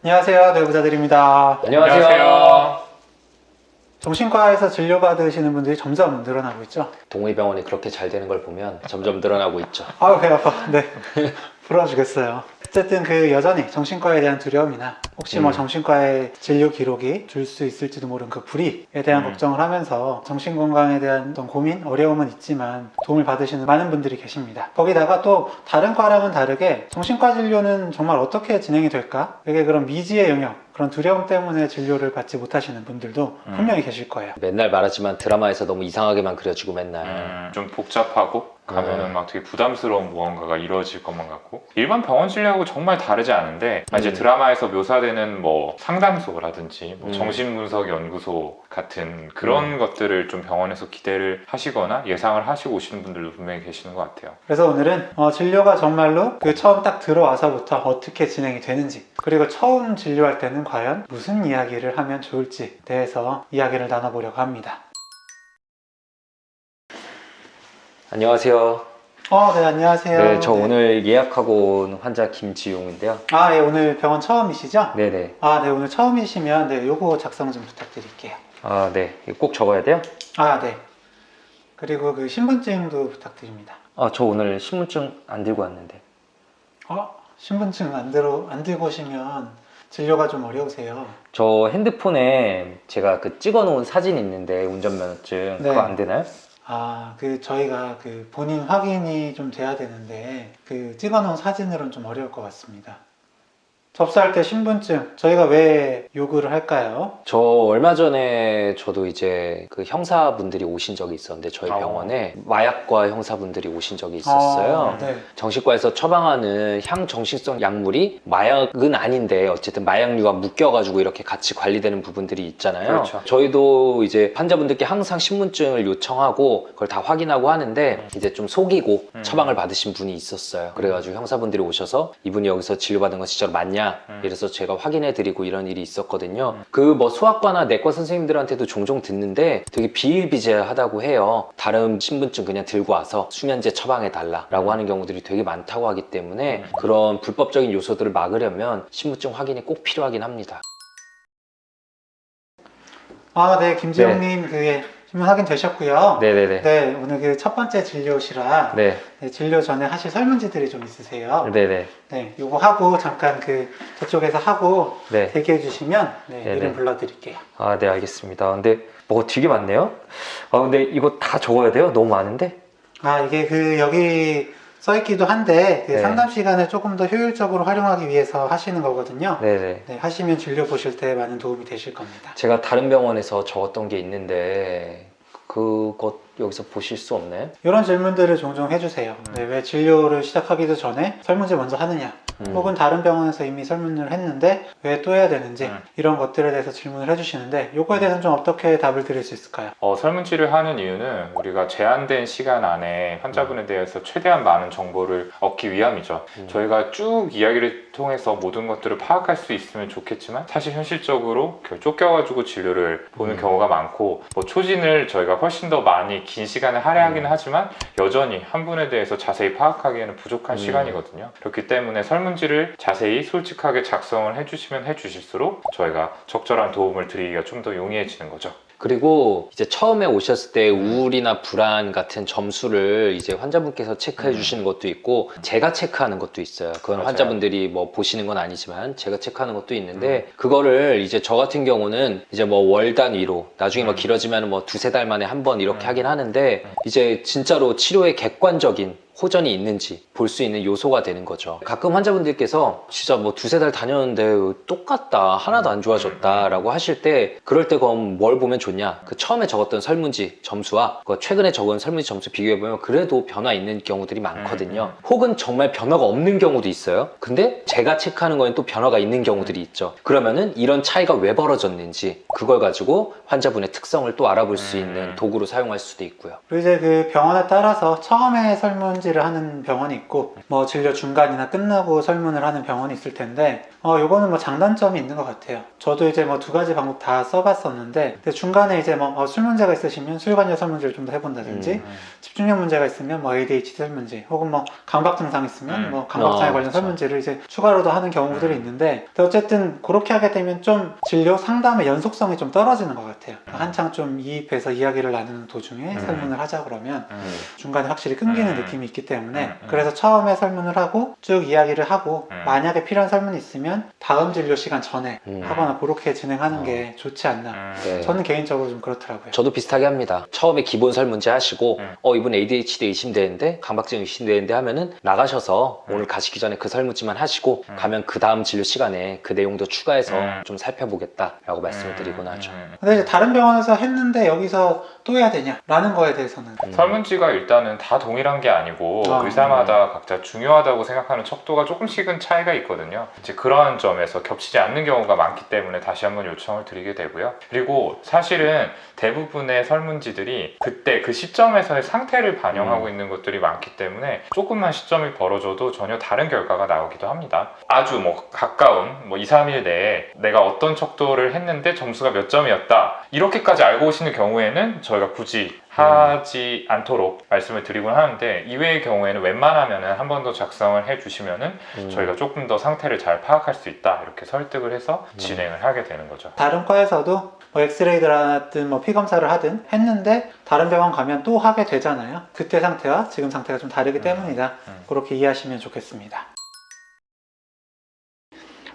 안녕하세요, 뇌부자들입니다. 안녕하세요. 정신과에서 진료받으시는 분들이 점점 늘어나고 있죠? 동의병원이 그렇게 잘 되는 걸 보면 점점 늘어나고 있죠. 아유, 배 아파. 네. 풀어주겠어요. 어쨌든 여전히 정신과에 대한 두려움이나 혹시 정신과의 진료 기록이 줄 수 있을지도 모르는 그 불이에 대한 걱정을 하면서 정신건강에 대한 어떤 고민, 어려움은 있지만 도움을 받으시는 많은 분들이 계십니다. 거기다가 또 다른 과랑은 다르게 정신과 진료는 정말 어떻게 진행이 될까? 이게 그런 미지의 영역, 그런 두려움 때문에 진료를 받지 못하시는 분들도 분명히 계실 거예요. 맨날 말하지만 드라마에서 너무 이상하게만 그려지고 맨날 좀 복잡하고 가면은 막 되게 부담스러운 무언가가 이루어질 것만 같고 일반 병원 진료하고 정말 다르지 않은데 이제 드라마에서 묘사되는 뭐 상담소라든지 뭐 정신분석연구소 같은 그런 것들을 좀 병원에서 기대를 하시거나 예상을 하시고 오시는 분들도 분명히 계시는 것 같아요. 그래서 오늘은 진료가 정말로 처음 딱 들어와서부터 어떻게 진행이 되는지, 그리고 처음 진료할 때는 과연 무슨 이야기를 하면 좋을지에 대해서 이야기를 나눠보려고 합니다. 안녕하세요. 네, 안녕하세요. 네, 저 오늘 예약하고 온 환자 김지용인데요. 예, 오늘 병원 처음이시죠? 네네. 네, 오늘 처음이시면 요거 작성 좀 부탁드릴게요. 네. 이거 꼭 적어야 돼요? 네. 그리고 신분증도 부탁드립니다. 저 오늘 신분증 안 들고 왔는데. 신분증 안 들고 오시면 진료가 좀 어려우세요. 저 핸드폰에 제가 찍어 놓은 사진 있는데 운전면허증 네. 그거 안 되나요? 저희가 본인 확인이 좀 돼야 되는데 찍어놓은 사진으로는 좀 어려울 것 같습니다. 접수할 때 신분증 저희가 왜 요구를 할까요? 저 얼마 전에 저도 이제 형사분들이 오신 적이 있었는데 저희 병원에 마약과 형사분들이 오신 적이 있었어요. 네. 정신과에서 처방하는 향정신성 약물이 마약은 아닌데 어쨌든 마약류가 묶여가지고 이렇게 같이 관리되는 부분들이 있잖아요. 그렇죠. 저희도 이제 환자분들께 항상 신분증을 요청하고 그걸 다 확인하고 하는데 이제 좀 속이고 처방을 받으신 분이 있었어요. 그래가지고 형사분들이 오셔서 이분이 여기서 진료받은 건 진짜로 맞냐? 이래서 제가 확인해드리고 이런 일이 있었거든요. 소아과나 내과 선생님들한테도 종종 듣는데 되게 비일비재하다고 해요. 다른 신분증 그냥 들고 와서 수면제 처방해달라고 하는 경우들이 되게 많다고 하기 때문에 그런 불법적인 요소들을 막으려면 신분증 확인이 꼭 필요하긴 합니다. 네, 김지용님 신분 확인 되셨고요. 네네네. 네, 오늘 첫 번째 진료시라 네. 진료 전에 하실 설문지들이 좀 있으세요. 네네. 네, 요거 하고 잠깐 저쪽에서 하고 네. 대기해 주시면 네네. 이름 불러드릴게요. 네, 알겠습니다. 근데 뭐가 되게 많네요. 근데 이거 다 적어야 돼요? 너무 많은데? 이게 여기 써있기도 한데 네. 상담 시간을 조금 더 효율적으로 활용하기 위해서 하시는 거거든요. 네네. 네, 하시면 진료 보실 때 많은 도움이 되실 겁니다. 제가 다른 병원에서 적었던 게 있는데 그것 여기서 보실 수 없나요? 이런 질문들을 종종 해주세요. 네, 왜 진료를 시작하기도 전에 설문지 먼저 하느냐, 혹은 다른 병원에서 이미 설문을 했는데 왜 또 해야 되는지 이런 것들에 대해서 질문을 해주시는데 요거에 대해서는 좀 어떻게 답을 드릴 수 있을까요? 설문지를 하는 이유는 우리가 제한된 시간 안에 환자분에 대해서 최대한 많은 정보를 얻기 위함이죠. 저희가 쭉 이야기를 통해서 모든 것들을 파악할 수 있으면 좋겠지만 사실 현실적으로 쫓겨가지고 진료를 보는 경우가 많고 초진을 저희가 훨씬 더 많이 긴 시간을 할애하기는 하지만 여전히 한 분에 대해서 자세히 파악하기에는 부족한 시간이거든요. 그렇기 때문에 설문지를 자세히 솔직하게 작성을 해주시면 해주실수록 저희가 적절한 도움을 드리기가 좀 더 용이해지는 거죠. 그리고 이제 처음에 오셨을 때 우울이나 불안 같은 점수를 이제 환자분께서 체크해 주시는 것도 있고 제가 체크하는 것도 있어요. 그건 맞아요. 환자분들이 보시는 건 아니지만 제가 체크하는 것도 있는데 그거를 이제 저 같은 경우는 이제 월 단위로 나중에 길어지면 두세 달 만에 한 번 이렇게 하긴 하는데 이제 진짜로 치료에 객관적인 호전이 있는지 볼 수 있는 요소가 되는 거죠. 가끔 환자분들께서 진짜 두세 달 다녔는데 똑같다, 하나도 안 좋아졌다 라고 하실 때 그럴 때 그럼 뭘 보면 좋냐, 처음에 적었던 설문지 점수와 최근에 적은 설문지 점수 비교해보면 그래도 변화 있는 경우들이 많거든요. 혹은 정말 변화가 없는 경우도 있어요. 근데 제가 체크하는 거엔 또 변화가 있는 경우들이 있죠. 그러면은 이런 차이가 왜 벌어졌는지 그걸 가지고 환자분의 특성을 또 알아볼 수 있는 도구로 사용할 수도 있고요. 그리고 이제 병원에 따라서 처음에 설문지 설문지를 하는 병원이 있고 뭐 진료 중간이나 끝나고 설문을 하는 병원이 있을 텐데 요거는 뭐 장단점이 있는 것 같아요. 저도 이제 뭐 두 가지 방법 다 써봤었는데 근데 중간에 이제 뭐 술 문제가 있으시면 술 관련 설문지를 좀 더 해본다든지 집중력 문제가 있으면 뭐 ADHD 설문지 혹은 뭐 강박 증상 있으면 뭐 강박장애 관련 그쵸. 설문지를 이제 추가로도 하는 경우들이 있는데 근데 어쨌든 그렇게 하게 되면 좀 진료 상담의 연속성이 좀 떨어지는 것 같아요. 한창 좀 이입해서 이야기를 나누는 도중에 설문을 하자 그러면 중간에 확실히 끊기는 느낌이 있기 때문에 그래서 처음에 설문을 하고 쭉 이야기를 하고 만약에 필요한 설문이 있으면 다음 진료 시간 전에 하거나 그렇게 진행하는 게 좋지 않나. 네. 저는 개인적으로 좀 그렇더라고요. 저도 비슷하게 합니다. 처음에 기본 설문지 하시고 이분 ADHD 의심되는데 강박증 의심되는데 하면은 나가셔서 오늘 가시기 전에 그 설문지만 하시고 가면 그 다음 진료 시간에 그 내용도 추가해서 좀 살펴보겠다라고 말씀을 드리곤 하죠. 근데 이제 다른 병원에서 했는데 여기서 또 해야 되냐 라는 거에 대해서는 설문지가 일단은 다 동일한 게 아니고 의사마다 각자 중요하다고 생각하는 척도가 조금씩은 차이가 있거든요. 이제 그러한 점에서 겹치지 않는 경우가 많기 때문에 다시 한번 요청을 드리게 되고요. 그리고 사실은 대부분의 설문지들이 그때 그 시점에서의 상태를 반영하고 있는 것들이 많기 때문에 조금만 시점이 벌어져도 전혀 다른 결과가 나오기도 합니다. 아주 뭐 가까운 뭐 2, 3일 내에 내가 어떤 척도를 했는데 점수가 몇 점이었다 이렇게까지 알고 오시는 경우에는 저희가 굳이 하지 않도록 말씀을 드리곤 하는데 이외의 경우에는 웬만하면은 한 번 더 작성을 해주시면은 저희가 조금 더 상태를 잘 파악할 수 있다 이렇게 설득을 해서 진행을 하게 되는 거죠. 다른 과에서도 뭐 엑스레이를 하든 뭐 피검사를 하든 했는데 다른 병원 가면 또 하게 되잖아요. 그때 상태와 지금 상태가 좀 다르기 때문이다. 그렇게 이해하시면 좋겠습니다.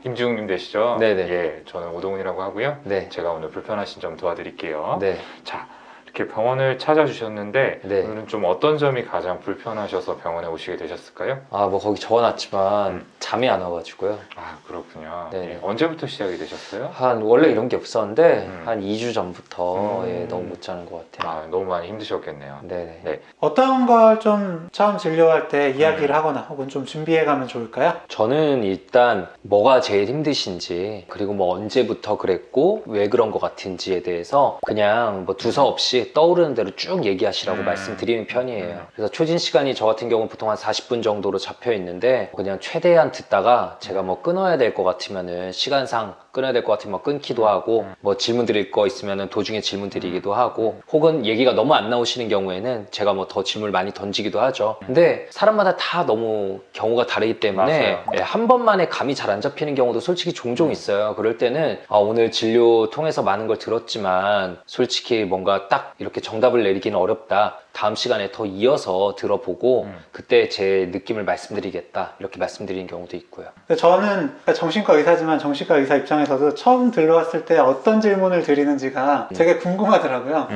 임지웅님 되시죠? 네네. 예, 저는 오동훈이라고 하고요. 네. 제가 오늘 불편하신 점 도와드릴게요. 네. 자, 이렇게 병원을 찾아주셨는데 네. 오늘은 좀 어떤 점이 가장 불편하셔서 병원에 오시게 되셨을까요? 뭐 거기 적어놨지만 잠이 안 와가지고요. 아, 그렇군요. 네네. 예, 언제부터 시작이 되셨어요? 원래 이런 게 없었는데 한 2주 전부터 음. 예, 너무 못 자는 것 같아요. 아, 너무 많이 힘드셨겠네요. 네네. 네. 어떤 걸 좀 처음 진료할 때 이야기를 하거나 혹은 좀 준비해 가면 좋을까요? 저는 일단 뭐가 제일 힘드신지 그리고 뭐 언제부터 그랬고 왜 그런 것 같은지에 대해서 그냥 뭐 두서없이 떠오르는 대로 쭉 얘기하시라고 말씀드리는 편이에요. 그래서 초진 시간이 저 같은 경우는 보통 한 40분 정도로 잡혀 있는데 그냥 최대한 듣다가 제가 뭐 끊어야 될 것 같으면은 시간상 끊어야 될 것 같으면 뭐 끊기도 하고 뭐 질문 드릴 거 있으면은 도중에 질문 드리기도 하고 혹은 얘기가 너무 안 나오시는 경우에는 제가 뭐 더 질문을 많이 던지기도 하죠. 근데 사람마다 다 너무 경우가 다르기 때문에 맞아요. 예, 한 번만에 감이 잘 안 잡히는 경우도 솔직히 종종 있어요. 그럴 때는 오늘 진료 통해서 많은 걸 들었지만 솔직히 뭔가 딱 이렇게 정답을 내리기는 어렵다. 다음 시간에 더 이어서 들어보고 그때 제 느낌을 말씀드리겠다 이렇게 말씀드리는 경우도 있고요. 근데 저는 그러니까 정신과 의사지만 정신과 의사 입장에서도 처음 들러왔을 때 어떤 질문을 드리는지가 되게 궁금하더라고요.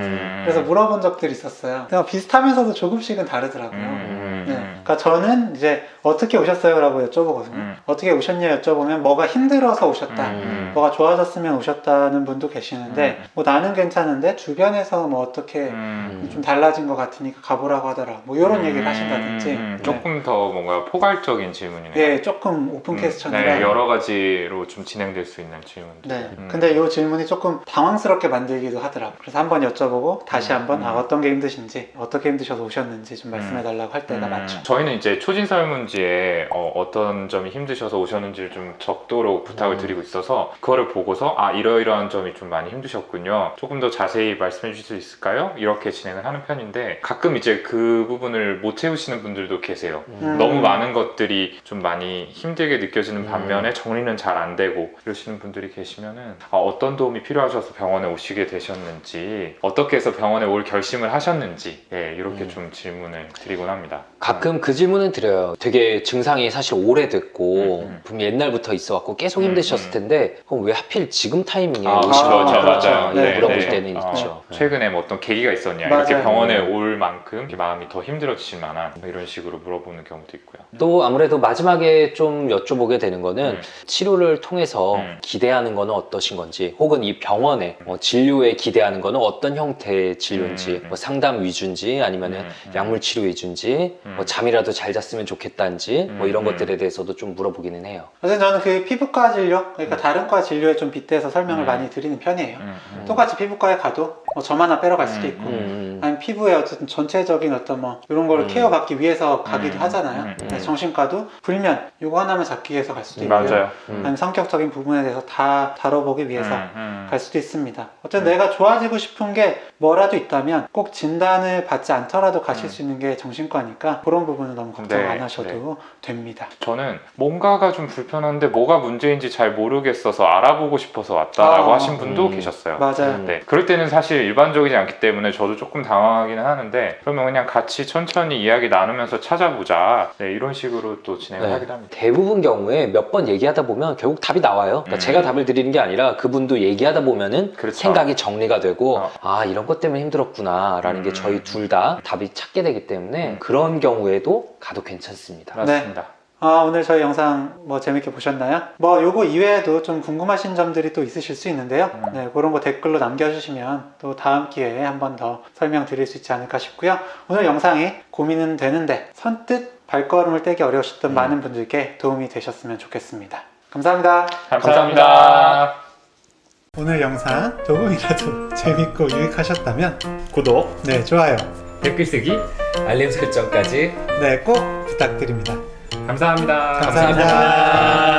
그래서 물어본 적들이 있었어요. 근데 비슷하면서도 조금씩은 다르더라고요. 네. 그러니까 저는 이제 어떻게 오셨어요? 라고 여쭤보거든요. 어떻게 오셨냐 여쭤보면 뭐가 힘들어서 오셨다. 뭐가 좋아졌으면 오셨다는 분도 계시는데 뭐 나는 괜찮은데 주변에서 뭐 어떻게 좀 달라진 것 같으니까 가보라고 하더라. 뭐 이런 얘기를 하신다든지. 네. 조금 더 뭔가 포괄적인 질문이네요. 네, 조금 오픈 퀘스천이라. 네, 여러 가지로 좀 진행될 수 있는 질문들. 네. 근데 이 질문이 조금 당황스럽게 만들기도 하더라고요. 그래서 한번 여쭤보고 다시 한번 어떤 게 힘드신지 어떻게 힘드셔서 오셨는지 좀 말씀해달라고 할 때가 많죠. 저희는 이제 초진 설문지에 어떤 점이 힘드셔서 오셨는지를 좀 적도록 부탁을 드리고 있어서 그거를 보고서 이러이러한 점이 좀 많이 힘드셨군요. 조금 더 자세히 말씀해 주실 수 있을까요? 이렇게 진행을 하는 편인데 가끔 이제 그 부분을 못 채우시는 분들도 계세요. 너무 많은 것들이 좀 많이 힘들게 느껴지는 반면에 정리는 잘 안 되고 이러시는 분들이 계시면은 어떤 도움이 필요하셔서 병원에 오시게 되셨는지 어떻게 해서 병원에 올 결심을 하셨는지 이렇게 좀 질문을 드리곤 합니다. 가끔 그 질문은 드려요. 되게 증상이 사실 오래됐고 분명 옛날부터 있어갖고 계속 힘드셨을 텐데 그럼 왜 하필 지금 타이밍에 오시는 그렇죠. 그렇죠. 맞아요. 네, 네, 물어볼 네. 때는 있죠. 최근에 뭐 어떤 계기가 있었냐 맞아요. 이렇게 병원에 올 만큼 이렇게 마음이 더 힘들어지실 만한 뭐 이런 식으로 물어보는 경우도 있고요. 또 아무래도 마지막에 좀 여쭤보게 되는 거는 치료를 통해서 기대하는 거는 어떠신 건지 혹은 이 병원에 진료에 기대하는 거는 어떤 형태의 진료인지 뭐 상담 위주인지 아니면은 약물 치료 위주인지 뭐 잠이라도 잘 잤으면 좋겠다는지 뭐 이런 것들에 대해서도 좀 물어보기는 해요. 그래서 저는 그 피부과 진료, 그러니까 다른 과 진료에 좀 빗대서 설명을 많이 드리는 편이에요. 똑같이 피부과에 가도 뭐 점 하나 빼러 갈 수도 있고 아니면 피부의 어쨌든 전체적인 어떤 뭐 이런 거를 케어받기 위해서 가기도 하잖아요. 정신과도 불면 이거 하나만 잡기 위해서 갈 수도 있고요. 맞아요. 아니면 성격적인 부분에 대해서 다 다뤄보기 위해서 갈 수도 있습니다. 어쨌든 내가 좋아지고 싶은 게 뭐라도 있다면 꼭 진단을 받지 않더라도 가실 수 있는 게 정신과니까 그런 부분은 너무 걱정 네, 안 하셔도 됩니다. 저는 뭔가가 좀 불편한데 뭐가 문제인지 잘 모르겠어서 알아보고 싶어서 왔다라고 하신 분도 계셨어요. 맞아요. 네, 그럴 때는 사실 일반적이지 않기 때문에 저도 조금 당황하기는 하는데 그러면 그냥 같이 천천히 이야기 나누면서 찾아보자. 네, 이런 식으로 또 진행을 네. 하기도 합니다. 대부분 경우에 몇 번 얘기하다 보면 결국 답이 나와요. 그러니까 제가 답을 드리는 게 아니라 그분도 얘기하다 보면은 그렇죠. 생각이 정리가 되고 어. 아 이런 것 때문에 힘들었구나 라는 게 저희 둘 다 답이 찾게 되기 때문에 그런 경우에도 가도 괜찮습니다. 맞습니다. 오늘 저희 영상 뭐 재밌게 보셨나요? 뭐 요거 이외에도 좀 궁금하신 점들이 또 있으실 수 있는데요. 네, 그런 거 댓글로 남겨주시면 또 다음 기회에 한 번 더 설명드릴 수 있지 않을까 싶고요. 오늘 영상이 고민은 되는데 선뜻 발걸음을 떼기 어려우셨던 많은 분들께 도움이 되셨으면 좋겠습니다. 감사합니다. 감사합니다. 오늘 영상 조금이라도 재밌고 유익하셨다면 구독, 네, 좋아요. 댓글 쓰기, 알림 설정까지 네, 꼭 부탁드립니다. 감사합니다. 감사합니다.